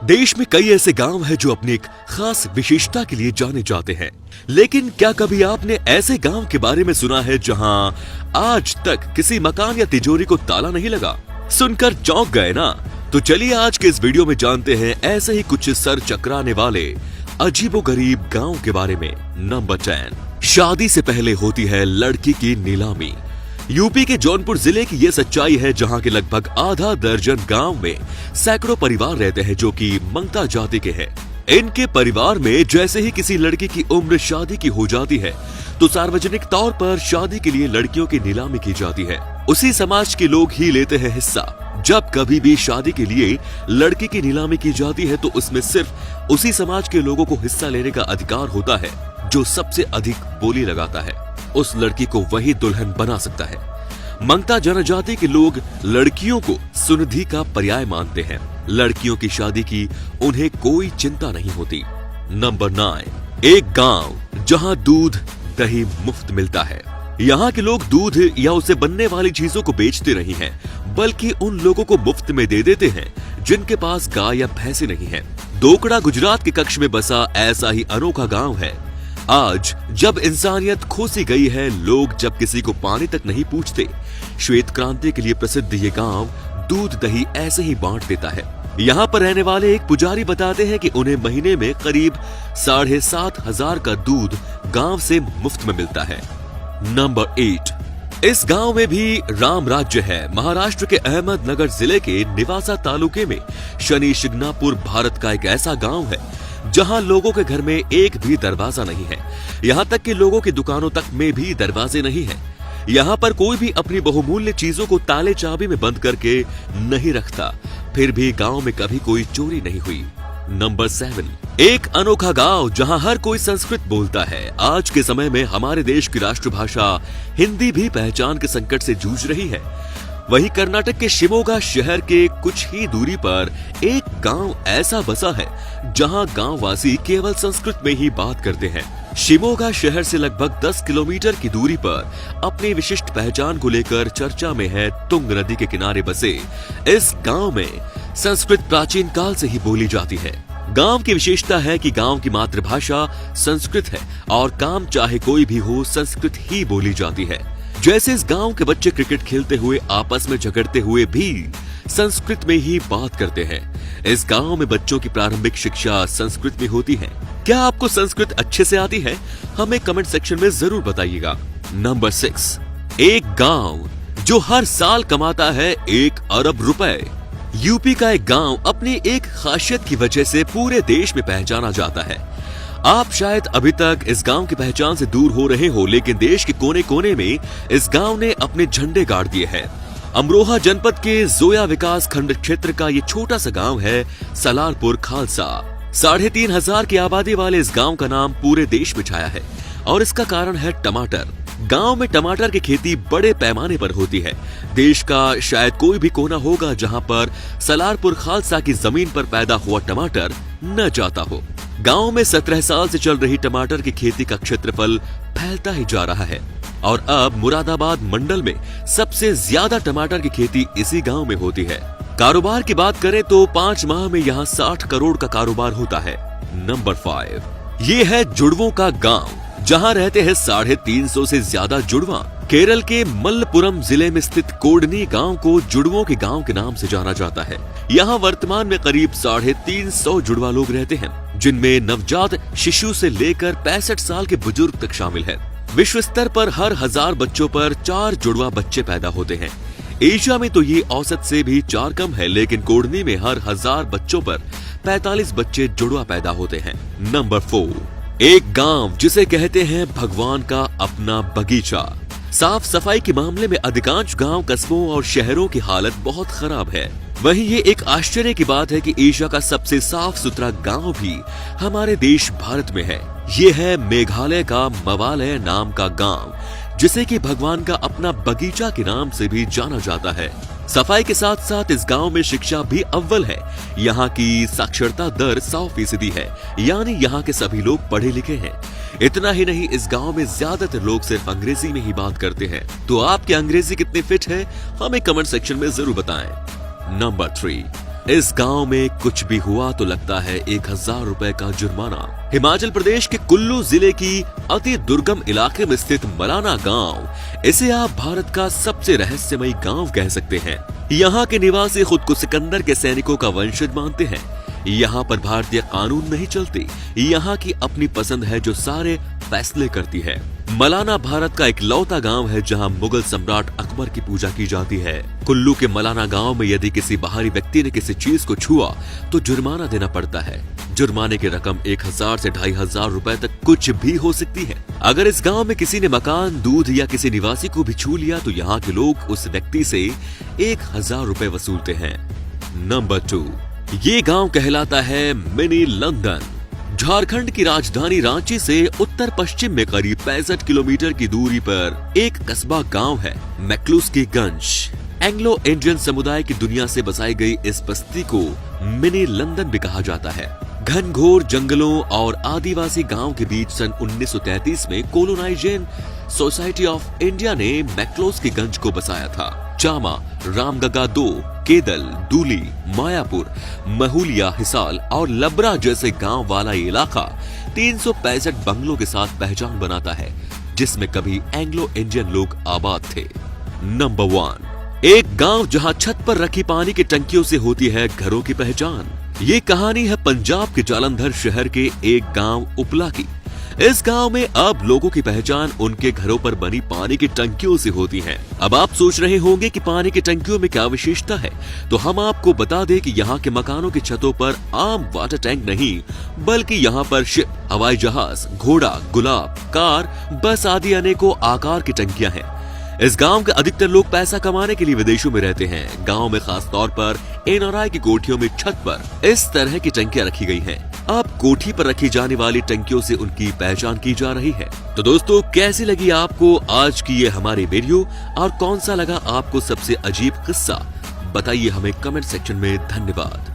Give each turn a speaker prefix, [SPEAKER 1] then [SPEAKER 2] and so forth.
[SPEAKER 1] देश में कई ऐसे गांव हैं जो अपनी एक खास विशेषता के लिए जाने जाते हैं, लेकिन क्या कभी आपने ऐसे गांव के बारे में सुना है जहां आज तक किसी मकान या तिजोरी को ताला नहीं लगा? सुनकर चौंक गए ना? तो चलिए आज के इस वीडियो में जानते हैं ऐसे ही कुछ सर चकराने वाले अजीबोगरीब गांव के बारे में। नंबर 10, शादी से पहले होती है लड़की की नीलामी। यूपी के जौनपुर जिले की ये सच्चाई है, जहां के लगभग आधा दर्जन गांव में सैकड़ों परिवार रहते हैं जो कि मंगता जाति के हैं। इनके परिवार में जैसे ही किसी लड़की की उम्र शादी की हो जाती है तो सार्वजनिक तौर पर शादी के लिए लड़कियों की नीलामी की जाती है। उसी समाज के लोग ही लेते हैं हिस्सा। जब कभी भी शादी के लिए लड़की की नीलामी की जाती है तो उसमें सिर्फ उसी समाज के लोगों को हिस्सा लेने का अधिकार होता है जो सबसे अधिक बोली लगाता है। उस लड़की को वही दुल्हन बना सकता है। मंगता जनजाति के लोग लड़कियों को सुनिधि का पर्याय मानते हैं। लड़कियों की शादी की उन्हें कोई चिंता नहीं होती। नंबर 9, एक गांव जहां दूध दही मुफ्त मिलता है। यहाँ के लोग दूध या उसे बनने वाली चीजों को बेचते नहीं हैं, बल्कि उन लोगों को मुफ्त में दे देते हैं जिनके पास गाय या भैंसे नहीं है। दोकड़ा गुजरात के कच्छ में बसा ऐसा ही अनोखा गांव है। आज जब इंसानियत खो सी गई है, लोग जब किसी को पानी तक नहीं पूछते, श्वेत क्रांति के लिए प्रसिद्ध ये गांव दूध दही ऐसे ही बांट देता है। यहाँ पर रहने वाले एक पुजारी बताते हैं कि उन्हें महीने में करीब 7,500 का दूध गांव से मुफ्त में मिलता है। नंबर 8, इस गांव में भी राम राज्य है। महाराष्ट्र के अहमदनगर जिले के निवासा तालुके में शनि शिंगणापुर भारत का एक ऐसा गांव है जहां लोगों के घर में एक भी दरवाजा नहीं है। यहां तक कि लोगों की दुकानों तक में भी दरवाजे नहीं हैं। यहां पर कोई भी अपनी बहुमूल्य चीजों को ताले चाबी में बंद करके नहीं रखता। फिर भी गांव में कभी कोई चोरी नहीं हुई। नंबर 7, एक अनोखा गांव जहां हर कोई संस्कृत बोलता है। आज के समय में हमारे देश की राष्ट्रभाषा हिंदी भी पहचान के संकट से जूझ रही है। वहीं कर्नाटक के शिमोगा शहर के कुछ ही दूरी पर एक गांव ऐसा बसा है जहां गांववासी केवल संस्कृत में ही बात करते हैं। शिमोगा शहर से लगभग 10 किलोमीटर की दूरी पर अपनी विशिष्ट पहचान को लेकर चर्चा में है तुंग नदी के किनारे बसे इस गांव में संस्कृत प्राचीन काल से ही बोली जाती है। गांव की विशेषता है कि गांव की मातृभाषा संस्कृत है और काम चाहे कोई भी हो संस्कृत ही बोली जाती है। जैसे इस गांव के बच्चे क्रिकेट खेलते हुए आपस में झगड़ते हुए भी संस्कृत में ही बात करते हैं। इस गांव में बच्चों की प्रारंभिक शिक्षा संस्कृत में होती है। क्या आपको संस्कृत अच्छे से आती है? हमें कमेंट सेक्शन में जरूर बताइएगा। नंबर 6, एक गांव जो हर साल कमाता है 1 अरब रुपए। यूपी का एक गांव अपनी एक खासियत की वजह से पूरे देश में पहचाना जाता है। आप शायद अभी तक इस गांव की पहचान से दूर हो रहे हो, लेकिन देश के कोने कोने में इस गांव ने अपने झंडे गाड़ दिए हैं। अमरोहा जनपद के जोया विकास खंड क्षेत्र का ये छोटा सा गांव है सलारपुर खालसा। 3,500 की आबादी वाले इस गांव का नाम पूरे देश में छाया है और इसका कारण है टमाटर। गांव में टमाटर की खेती बड़े पैमाने पर होती है। देश का शायद कोई भी कोना होगा जहां पर सलारपुर खालसा की जमीन पर पैदा हुआ टमाटर न जाता हो। गांव में 17 साल से चल रही टमाटर की खेती का क्षेत्रफल फैलता ही जा रहा है और अब मुरादाबाद मंडल में सबसे ज्यादा टमाटर की खेती इसी गांव में होती है। कारोबार की बात करें तो 5 माह में यहाँ 60 करोड़ का कारोबार होता है। नंबर 5, ये है जुड़वों का गांव जहां रहते हैं 350 से ज्यादा जुड़वा। केरल के मल्लपुरम जिले में स्थित कोडनी गांव को जुड़वों के गांव के नाम से जाना जाता है। यहां वर्तमान में करीब 350 जुड़वा लोग रहते हैं, जिनमें नवजात शिशु से लेकर 65 साल के बुजुर्ग तक शामिल है। विश्व स्तर पर हर 1000 बच्चों पर 4 जुड़वा बच्चे पैदा होते हैं। एशिया में तो ये औसत से भी 4 कम है, लेकिन कोडनी में हर 1000 बच्चों पर 45 बच्चे जुड़वा पैदा होते हैं। नंबर 4, एक गांव जिसे कहते हैं भगवान का अपना बगीचा। साफ सफाई के मामले में अधिकांश गांव, कस्बों और शहरों की हालत बहुत खराब है। वहीं ये एक आश्चर्य की बात है कि एशिया का सबसे साफ सुथरा गांव भी हमारे देश भारत में है। ये है मेघालय का मवालय नाम का गांव, जिसे कि भगवान का अपना बगीचा के नाम से भी जाना जाता है। सफाई के साथ साथ इस गांव में शिक्षा भी अव्वल है। यहाँ की साक्षरता दर 100% है, यानी यहाँ के सभी लोग पढ़े लिखे हैं। इतना ही नहीं, इस गांव में ज्यादातर लोग सिर्फ अंग्रेजी में ही बात करते हैं। तो आपकी अंग्रेजी कितनी फिट है, हमें कमेंट सेक्शन में जरूर बताएं। नंबर 3, इस गांव में कुछ भी हुआ तो लगता है 1000 रुपए का जुर्माना। हिमाचल प्रदेश के कुल्लू जिले की अति दुर्गम इलाके में स्थित मलाना गांव, इसे आप भारत का सबसे रहस्यमयी गांव कह सकते हैं। यहाँ के निवासी खुद को सिकंदर के सैनिकों का वंशज मानते हैं। यहाँ पर भारतीय कानून नहीं चलते, यहाँ की अपनी पसंद है जो सारे फैसले करती है। मलाना भारत का इकलौता गांव है जहां मुगल सम्राट अकबर की पूजा की जाती है। कुल्लू के मलाना गांव में यदि किसी बाहरी व्यक्ति ने किसी चीज को छुआ तो जुर्माना देना पड़ता है। जुर्माने की रकम 1000 से 2500 रुपए तक कुछ भी हो सकती है। अगर इस गांव में किसी ने मकान, दूध या किसी निवासी को भी छू लिया तो यहाँ के लोग उस व्यक्ति से 1000 रुपए वसूलते हैं। नंबर 2, ये गांव कहलाता है मिनी लंदन। झारखंड की राजधानी रांची से उत्तर पश्चिम में करीब 65 किलोमीटर की दूरी पर एक कस्बा गांव है, मैक्लूस्कीगंज। एंग्लो इंडियन समुदाय की दुनिया से बसाई गई इस बस्ती को मिनी लंदन भी कहा जाता है। घनघोर जंगलों और आदिवासी गांव के बीच सन 1933 में कोलोनाइजेशन सोसाइटी ऑफ इंडिया ने मैक्लूस्कीगंज को बसाया था। चामा, रामगगा 2, केदल, दूली, मायापुर, महूलिया, हिसाल और लबरा जैसे गांव वाला ये इलाका 365 बंगलों के साथ पहचान बनाता है, जिसमें कभी एंग्लो इंडियन लोग आबाद थे। नंबर 1, एक गांव जहां छत पर रखी पानी की टंकियों से होती है घरों की पहचान। ये कहानी है पंजाब के जालंधर शहर के एक गांव उपला की। इस गांव में अब लोगों की पहचान उनके घरों पर बनी पानी की टंकियों से होती है। अब आप सोच रहे होंगे कि पानी की टंकियों में क्या विशेषता है, तो हम आपको बता दें कि यहाँ के मकानों की छतों पर आम वाटर टैंक नहीं, बल्कि यहाँ पर शिप, हवाई जहाज, घोड़ा, गुलाब, कार, बस आदि अनेकों आकार की टंकियां हैं। इस गांव के अधिकतर लोग पैसा कमाने के लिए विदेशों में रहते हैं। गांव में खास तौर पर एनआरआई की कोठियों में छत पर इस तरह की टंकियां रखी गई हैं। अब कोठी पर रखी जाने वाली टंकियों से उनकी पहचान की जा रही है। तो दोस्तों, कैसी लगी आपको आज की ये हमारी वीडियो और कौन सा लगा आपको सबसे अजीब किस्सा, बताइए हमें कमेंट सेक्शन में। धन्यवाद।